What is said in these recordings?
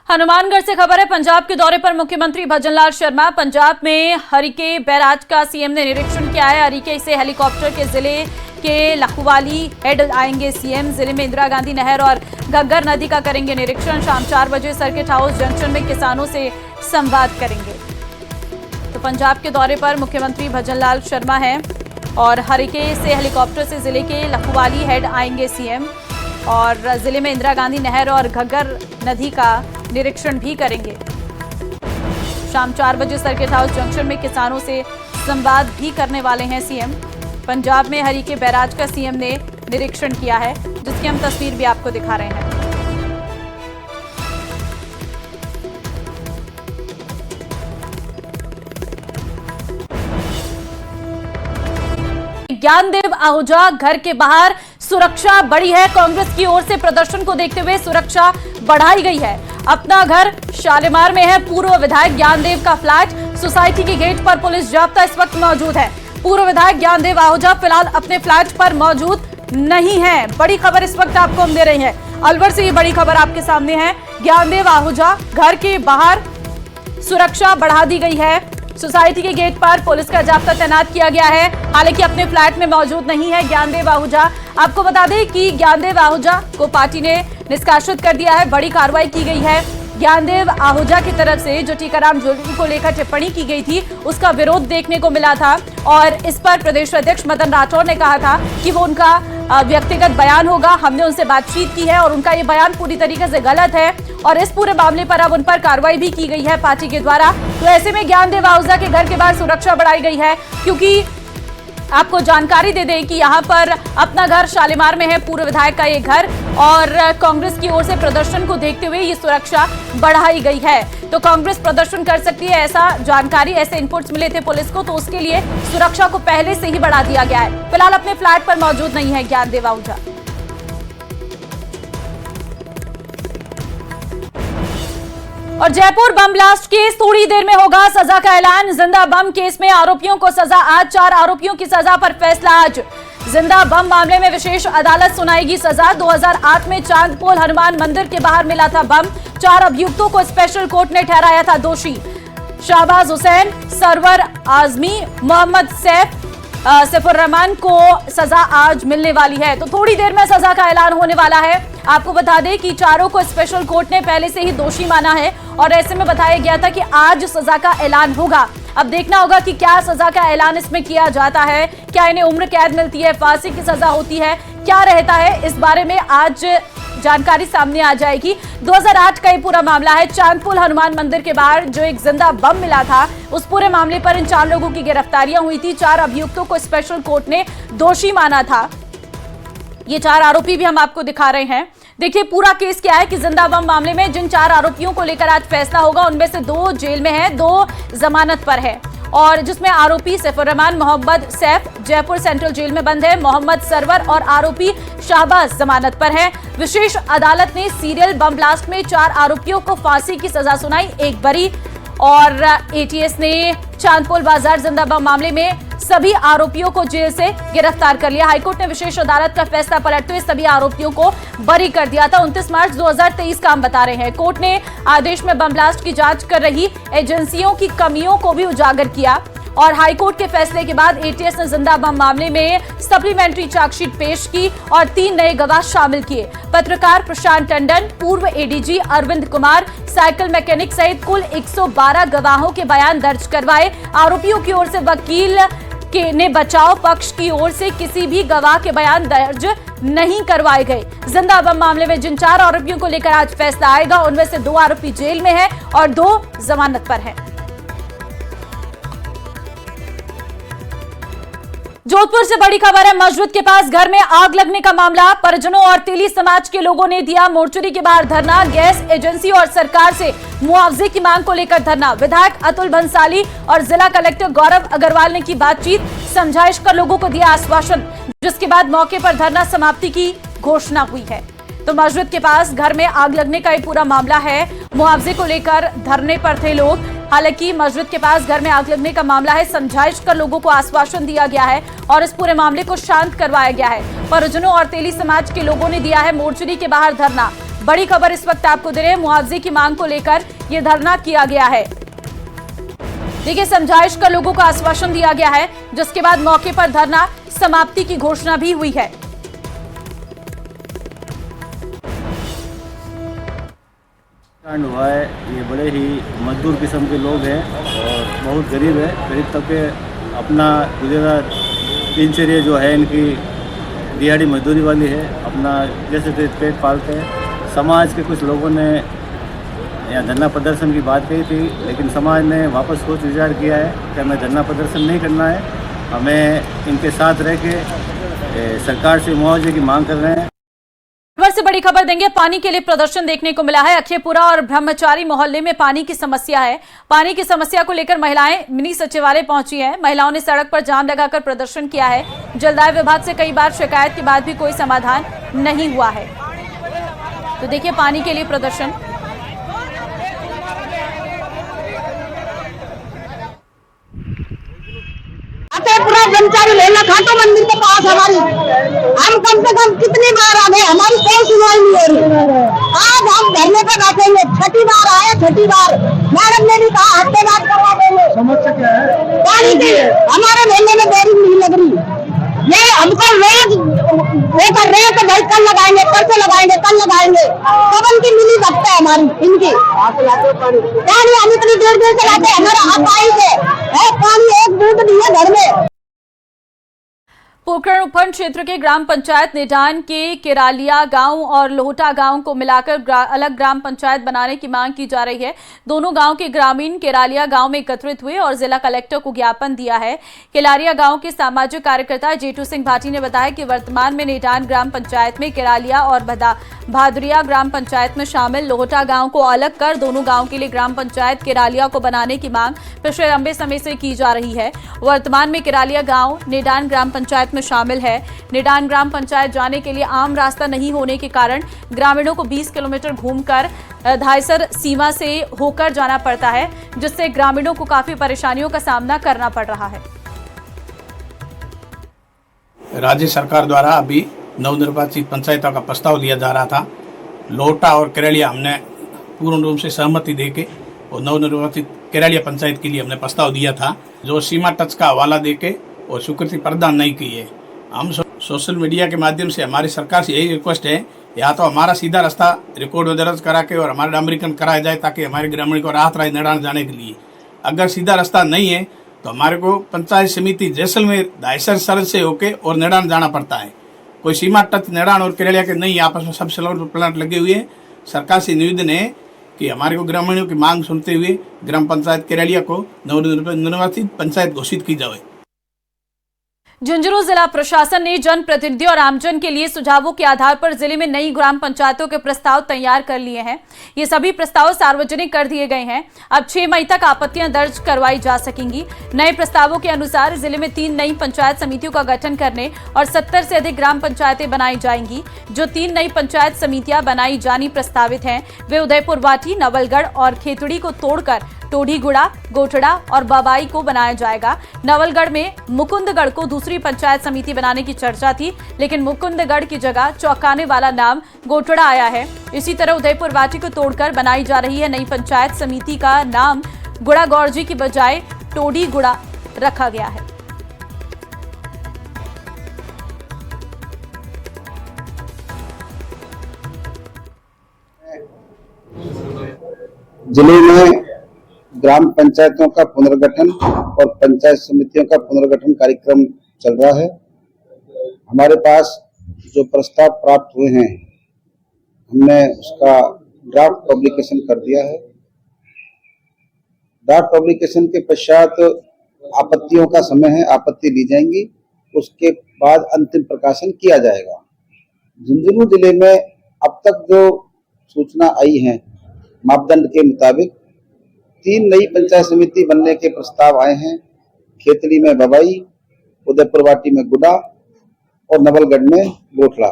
हनुमानगढ़ से खबर है। पंजाब के दौरे पर मुख्यमंत्री भजनलाल शर्मा। पंजाब में हरिके बैराज का सीएम ने निरीक्षण किया है। हरिके से हेलीकॉप्टर के जिले के लखवाली हेड आएंगे सीएम। जिले में इंदिरा गांधी नहर और घग्गर नदी का करेंगे निरीक्षण। शाम 4 बजे सर्किट हाउस जंक्शन में किसानों से संवाद करेंगे। तो पंजाब के दौरे पर मुख्यमंत्री भजनलाल शर्मा हैं और हरिके से हेलीकॉप्टर से जिले के लखवाली हेड आएंगे सीएम और जिले में इंदिरा गांधी नहर और घग्गर नदी का निरीक्षण भी करेंगे। शाम 4 बजे सर्किट हाउस जंक्शन में किसानों से संवाद भी करने वाले हैं सीएम। पंजाब में हरिके बैराज का सीएम ने निरीक्षण किया है, जिसकी हम तस्वीर भी आपको दिखा रहे हैं। ज्ञानदेव आहूजा घर के बाहर सुरक्षा बढ़ी है। कांग्रेस की ओर से प्रदर्शन को देखते हुए सुरक्षा बढ़ाई गई है। अपना घर शालीमार में है पूर्व विधायक ज्ञानदेव का फ्लैट। सोसाइटी के गेट पर पुलिस जाब्ता इस वक्त मौजूद है। पूर्व विधायक ज्ञानदेव आहूजा फिलहाल अपने फ्लैट पर मौजूद नहीं है। बड़ी खबर इस वक्त आपको हम दे रहे हैं। अलवर से ये बड़ी खबर आपके सामने है। ज्ञानदेव आहूजा घर के बाहर सुरक्षा बढ़ा दी गई है। सोसाइटी के गेट पर पुलिस का जाब्ता तैनात किया गया है। हालांकि अपने फ्लैट में मौजूद नहीं है ज्ञानदेव आहूजा। आपको बता दें कि ज्ञानदेव आहूजा को पार्टी ने निष्कासित कर दिया है। बड़ी कार्रवाई की गई है। ज्ञानदेव आहूजा की तरफ से जो टीकाराम जूएलरी को लेकर टिप्पणी की गई थी, उसका विरोध देखने को मिला था और इस पर प्रदेश अध्यक्ष मदन राठौर ने कहा था कि वो उनका व्यक्तिगत बयान होगा। हमने उनसे बातचीत की है और उनका ये बयान पूरी तरीके से गलत है और इस पूरे मामले पर अब उन पर कार्रवाई भी की गई है पार्टी के द्वारा। तो ऐसे में ज्ञानदेव आहूजा के घर के बाहर सुरक्षा बढ़ाई गई है, क्योंकि आपको जानकारी दे दें कि यहाँ पर अपना घर शालीमार में है पूर्व विधायक का ये घर और कांग्रेस की ओर से प्रदर्शन को देखते हुए ये सुरक्षा बढ़ाई गई है। तो कांग्रेस प्रदर्शन कर सकती है, ऐसा जानकारी, ऐसे इनपुट्स मिले थे पुलिस को, तो उसके लिए सुरक्षा को पहले से ही बढ़ा दिया गया है। फिलहाल अपने फ्लैट पर मौजूद नहीं है ज्ञानदेव आहूजा। और जयपुर बम ब्लास्ट केस थोड़ी देर में होगा सजा का ऐलान। जिंदा बम केस में आरोपियों को सजा आज। 4 आरोपियों की सजा पर फैसला आज। जिंदा बम मामले में विशेष अदालत सुनाएगी सजा। 2008 में चांदपोल हनुमान मंदिर के बाहर मिला था बम। 4 अभियुक्तों को स्पेशल कोर्ट ने ठहराया था दोषी। शाहबाज हुसैन, सरवर आजमी, मोहम्मद सैफुर रहमान को सजा आज मिलने वाली है। तो थोड़ी देर में सजा का ऐलान होने वाला है। आपको बता दें कि चारों को स्पेशल कोर्ट ने पहले से ही दोषी माना है और ऐसे में बताया गया था कि आज सजा का ऐलान होगा। अब देखना होगा कि क्या सजा का ऐलान इसमें किया जाता है, क्या इन्हें उम्र कैद मिलती है, फांसी की सजा होती है, क्या रहता है, इस बारे में आज जानकारी सामने आ जाएगी। 2008 का ये पूरा मामला है। चांदपोल हनुमान मंदिर के बाहर जो एक जिंदा बम मिला था, उस पूरे मामले पर इन 4 लोगों की गिरफ्तारियां हुई थी। 4 अभियुक्तों को स्पेशल कोर्ट ने दोषी माना था। ये 4 आरोपी भी हम आपको दिखा रहे हैं। देखिए पूरा केस क्या है कि जिंदा बम मामले में जिन 4 आरोपियों को लेकर आज फैसला होगा, उनमें से 2 जेल में हैं, 2 जमानत पर है और जिसमें आरोपी सैफुर रहमान, मोहम्मद सैफ जयपुर सेंट्रल जेल में बंद है। मोहम्मद सरवर और आरोपी शाहबाज जमानत पर है। विशेष अदालत ने सीरियल बम ब्लास्ट में 4 आरोपियों को फांसी की सजा सुनाई, 1 बरी। और एटीएस ने चांदपोल बाजार जिंदा बम मामले में सभी आरोपियों को जेल से गिरफ्तार कर लिया। हाईकोर्ट ने विशेष अदालत का फैसला पलटते हुए सभी आरोपियों को बरी कर दिया था। 29 मार्च 2023 का हम बता रहे हैं। कोर्ट ने आदेश में बम ब्लास्ट की जांच कर रही एजेंसियों की कमियों को भी उजागर किया और हाईकोर्ट के फैसले के बाद एटीएस ने जिंदा बम मामले में सप्लीमेंट्री चार्जशीट पेश की और 3 नए गवाह शामिल किए। पत्रकार प्रशांत टंडन, पूर्व ADG Arvind Kumar, cycle mechanic सहित कुल 112 गवाहों के बयान दर्ज करवाए। आरोपियों की ओर से वकील ने बचाव पक्ष की ओर से किसी भी गवाह के बयान दर्ज नहीं करवाए गए। जिंदा बम मामले में जिन 4 आरोपियों को लेकर आज फैसला आएगा, उनमें से 2 आरोपी जेल में हैं और 2 जमानत पर हैं। जोधपुर से बड़ी खबर है। मस्जिद के पास घर में आग लगने का मामला। परिजनों और तेली समाज के लोगों ने दिया मोर्चरी के बाहर धरना। गैस एजेंसी और सरकार से मुआवजे की मांग को लेकर धरना। विधायक अतुल भंसाली और जिला कलेक्टर गौरव अग्रवाल ने की बातचीत, समझाइश कर लोगों को दिया आश्वासन, जिसके बाद मौके पर धरना समाप्ति की घोषणा हुई है। तो मस्जिद के पास घर में आग लगने का ये पूरा मामला है। मुआवजे को लेकर धरने पर थे लोग। हालांकि मस्जिद के पास घर में आग लगने का मामला है। समझाइश कर लोगों को आश्वासन दिया गया है और इस पूरे मामले को शांत करवाया गया है। परिजनों और तेली समाज के लोगों ने दिया है मोर्चरी के बाहर धरना। बड़ी खबर इस वक्त आपको दे रहे हैं, मुआवजे की मांग को लेकर यह धरना किया गया है। देखिए, समझाइश का लोगों को आश्वासन दिया गया है, जिसके बाद मौके पर धरना समाप्ति की घोषणा भी हुई है। कांड हुआ है, ये बड़े ही मजदूर किस्म के लोग हैं और बहुत गरीब है। गरीब तबके अपना गुजारा दिनचर्या जो है इनकी दिहाड़ी मजदूरी वाली है, अपना जैसे पेट पालते हैं। समाज के कुछ लोगों ने यहाँ धरना प्रदर्शन की बात कही थी, लेकिन समाज ने वापस सोच विचार किया है कि हमें धरना प्रदर्शन नहीं करना है, हमें इनके साथ रह के सरकार से मुआवजे की मांग कर रहे हैं। से बड़ी खबर देंगे, पानी के लिए प्रदर्शन देखने को मिला है। अक्षयपुरा और ब्रह्मचारी मोहल्ले में पानी की समस्या है। पानी की समस्या को लेकर महिलाएं मिनी सचिवालय पहुंची हैं। महिलाओं ने सड़क पर जाम लगाकर प्रदर्शन किया है। जलदाय विभाग से कई बार शिकायत के बाद भी कोई समाधान नहीं हुआ है। तो देखिए, पानी के लिए प्रदर्शन। पूरा ब्रह्मचारी लेना खाटू मंदिर के पास हमारी, हम कम से कम कितनी बार आ गए, हमारी कोई सुनवाई नहीं हो रही। आज हम धरने पे बैठेंगे, छठी बार आए, छठी बार मैडम ने भी कहा हफ्ते बाद करवा देंगे। समस्या क्या है? पानी की हमारे मेले में देरी नहीं लग रही। ये हमको रोज वो कर रहे हैं तो भाई कल लगाएंगे, परसों लगाएंगे, कल लगाएंगे। कब की मिली भक्त है हमारी इनकी। पानी हम इतनी देर से लाते, हमारा हक आई है, पानी एक बूंद नहीं है घर में। पोखरण उपखंड क्षेत्र के ग्राम पंचायत निडान के केरालिया गांव और लोहटा गांव को मिलाकर अलग ग्राम पंचायत बनाने की मांग की जा रही है। दोनों गांव के ग्रामीण केरालिया गांव में एकत्रित हुए और जिला कलेक्टर को ज्ञापन दिया है। केरालिया गांव के सामाजिक कार्यकर्ता जेटू सिंह भाटी ने बताया कि वर्तमान में निडान ग्राम पंचायत में केरालिया और भादुरिया ग्राम पंचायत में शामिल लोहटा गांव को अलग कर दोनों गांव के लिए ग्राम पंचायत केरालिया को बनाने की मांग पिछले लंबे समय से की जा रही है। वर्तमान में केरालिया गांव निडान ग्राम पंचायत में शामिल है। निडान ग्राम पंचायत जाने के लिए आम रास्ता नहीं होने के कारण ग्रामीणों को 20 किलोमीटर घूमकर धायसर सीमा से होकर जाना पड़ता है, जिससे ग्रामीणों को काफी परेशानियों का सामना करना पड़ रहा है। राज्य सरकार द्वारा अभी नवनिर्वाचित पंचायतों का प्रस्ताव दिया जा रहा था। लोहटा और केरालिया हमने पूर्ण रूप से सहमति देके और नवनिर्वाचित केरालिया पंचायत के लिए हमने प्रस्ताव दिया था, जो सीमा टच का हवाला देके और स्वीकृति प्रदान नहीं की है। हम सोशल मीडिया के माध्यम से हमारी सरकार से यही रिक्वेस्ट है, या तो हमारा सीधा रास्ता रिकॉर्ड में दर्ज करा के और हमारा डामरीकरण कराया जाए ताकि हमारे ग्रामीण को राहत रहे निडान जाने के लिए। अगर सीधा रास्ता नहीं है तो हमारे को पंचायत समिति जैसलमेर धायसर सरहद से होके और निडान जाना पड़ता है। कोई सीमा टच निडान और केरालिया के नहीं, आपस में सब सोलर प्लांट लगे हुए हैं। सरकार से निवेदन है कि हमारे को ग्रामीणों की मांग सुनते हुए ग्राम पंचायत केरालिया को नवनिर्वाचित पंचायत घोषित की जाए। झुंझुनू जिला प्रशासन ने जनप्रतिनिधियों और आमजन के लिए सुझावों के आधार पर जिले में नई ग्राम पंचायतों के प्रस्ताव तैयार कर लिए हैं। ये सभी प्रस्ताव सार्वजनिक कर दिए गए हैं। अब 6 मई तक आपत्तियां दर्ज करवाई जा सकेंगी। नए प्रस्तावों के अनुसार जिले में 3 नई पंचायत समितियों का गठन करने और 70 से अधिक ग्राम पंचायतें बनाई जाएंगी। जो 3 नई पंचायत समितियां बनाई जानी प्रस्तावित हैं, वे उदयपुर वाटी, नवलगढ़ और खेतड़ी को तोड़कर टोढ़ीगुड़ा, गोठड़ा और बाबाई को बनाया जाएगा। नवलगढ़ में मुकुंदगढ़ को दूसरी पंचायत समिति बनाने की चर्चा थी, लेकिन मुकुंदगढ़ की जगह चौंकाने वाला नाम गोठड़ा आया है। इसी तरह उदयपुर वाटी को तोड़कर बनाई जा रही है नई पंचायत समिति का नाम गुड़ा गौरजी की बजाय टोढ़ीगुड़ा रखा गया है। जिले में ग्राम पंचायतों का पुनर्गठन और पंचायत समितियों का पुनर्गठन कार्यक्रम चल रहा है। हमारे पास जो प्रस्ताव प्राप्त हुए हैं, हमने उसका ड्राफ्ट पब्लिकेशन कर दिया है। ड्राफ्ट पब्लिकेशन के पश्चात आपत्तियों का समय है, आपत्ति ली जाएंगी, उसके बाद अंतिम प्रकाशन किया जाएगा। झुंझुनू जिले में अब तक जो सूचना आई है, मापदंड के मुताबिक 3 नई पंचायत समिति बनने के प्रस्ताव आए हैं। खेतड़ी में बबाई, उदयपुर वाटी में गुड़ा और नवलगढ़ में गोठड़ा।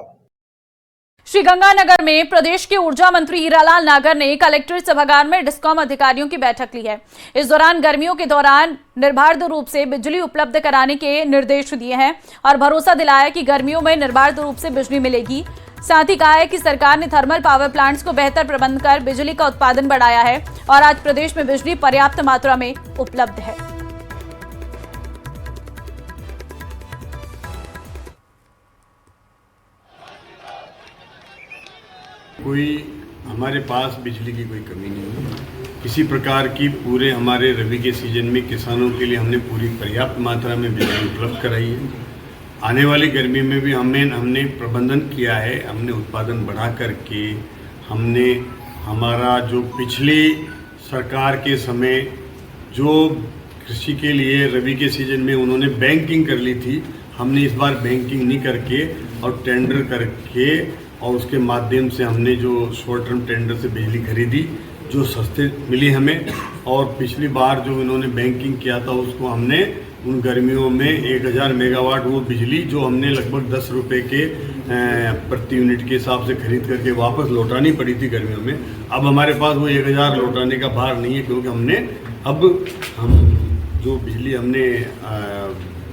श्रीगंगानगर में प्रदेश के ऊर्जा मंत्री हीरालाल नागर ने कलेक्ट्रेट सभागार में डिस्कॉम अधिकारियों की बैठक ली है। इस दौरान गर्मियों के दौरान निर्बाध रूप से बिजली उपलब्ध कराने के निर्देश दिए हैं और भरोसा दिलाया कि गर्मियों में निर्बाध रूप से बिजली मिलेगी। साथ ही कहा है कि सरकार ने थर्मल पावर प्लांट्स को बेहतर प्रबंध कर बिजली का उत्पादन बढ़ाया है और आज प्रदेश में बिजली पर्याप्त मात्रा में उपलब्ध है। कोई हमारे पास बिजली की कोई कमी नहीं है किसी प्रकार की। पूरे हमारे रबी के सीजन में किसानों के लिए हमने पूरी पर्याप्त मात्रा में बिजली उपलब्ध कराई है। आने वाली गर्मी में भी हमने प्रबंधन किया है। हमने उत्पादन बढ़ा करके हमने हमारा जो पिछली सरकार के समय जो कृषि के लिए रबी के सीजन में उन्होंने बैंकिंग कर ली थी, हमने इस बार बैंकिंग नहीं करके और टेंडर करके और उसके माध्यम से हमने जो शॉर्ट टर्म टेंडर से बिजली खरीदी जो सस्ते मिली हमें। और पिछली बार जो इन्होंने बैंकिंग किया था उसको हमने उन गर्मियों में 1000 मेगावाट वो बिजली जो हमने लगभग 10 रुपये के प्रति यूनिट के हिसाब से खरीद करके वापस लौटानी पड़ी थी गर्मियों में। अब हमारे पास वो 1000 लौटाने का भार नहीं है, क्योंकि हम जो बिजली हमने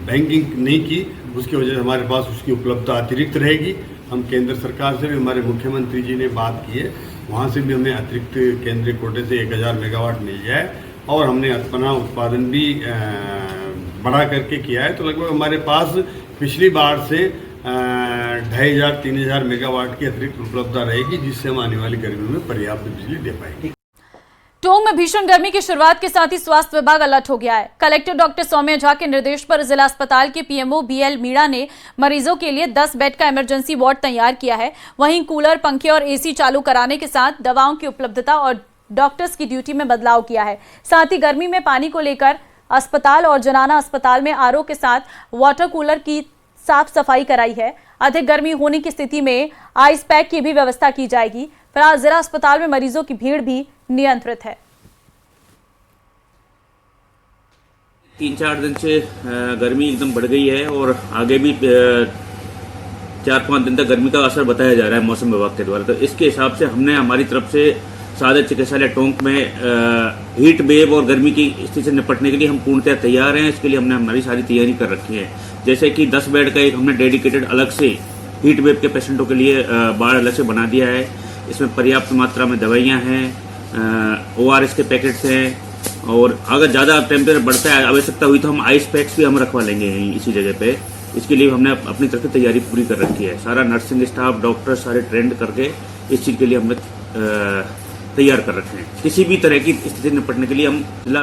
बैंकिंग नहीं की उसकी वजह से हमारे पास उसकी उपलब्धता अतिरिक्त रहेगी। हम केंद्र सरकार से भी, हमारे मुख्यमंत्री जी ने बात की है, वहाँ से भी हमें अतिरिक्त केंद्रीय कोटे से 1000 मेगावाट मिल जाए और हमने अपना उत्पादन भी बढ़ा करके किया है। तो लगभग हमारे पास पिछली बार से 2500-3000 मेगावाट की अतिरिक्त उपलब्धता रहेगी, जिससे हम आने वाली गर्मियों में पर्याप्त बिजली दे पाएंगे। टोंक में भीषण गर्मी की शुरुआत के साथ ही स्वास्थ्य विभाग अलर्ट हो गया है। कलेक्टर डॉक्टर सौम्या झा के निर्देश पर जिला अस्पताल के पीएमओ बीएल मीणा ने मरीजों के लिए 10 बेड का इमरजेंसी वार्ड तैयार किया है। वहीं कूलर, पंखे और एसी चालू कराने के साथ दवाओं की उपलब्धता और डॉक्टर्स की ड्यूटी में बदलाव किया है। साथ ही गर्मी में पानी को लेकर अस्पताल और जनाना अस्पताल में आरओ के साथ वाटर कूलर की साफ सफाई कराई है। अधिक गर्मी होने की स्थिति में आइस पैक की भी व्यवस्था की जाएगी। फिलहाल जिला अस्पताल में मरीजों की भीड़ भी नियंत्रित है। 3-4 दिन से गर्मी एकदम बढ़ गई है और आगे भी 4-5 दिन तक गर्मी का असर बताया जा रहा है मौसम विभाग के द्वारा। तो इसके हिसाब से हमने हमारी तरफ से सादर चिकित्सालय टोंक में हीट वेव और गर्मी की स्थिति से निपटने के लिए हम पूर्णतः तैयार हैं। इसके लिए हमने हमारी सारी तैयारी कर रखी है। जैसे कि 10 बेड का एक हमने डेडिकेटेड अलग से हीट वेव के पेशेंटों के लिए वार्ड अलग से बना दिया है। इसमें पर्याप्त मात्रा में दवाइयाँ हैं, ORS के पैकेट्स हैं और अगर ज़्यादा टेम्परेचर बढ़ता है, आवश्यकता हुई तो हम आइस पैक्स भी हम रखवा लेंगे इसी जगह पे। इसके लिए हमने अपनी तरफ से तैयारी पूरी कर रखी है। सारा नर्सिंग स्टाफ, डॉक्टर सारे ट्रेंड करके इस चीज़ के लिए हमने तैयार कर रखे हैं। किसी भी तरह की स्थिति निपटने के लिए हम जिला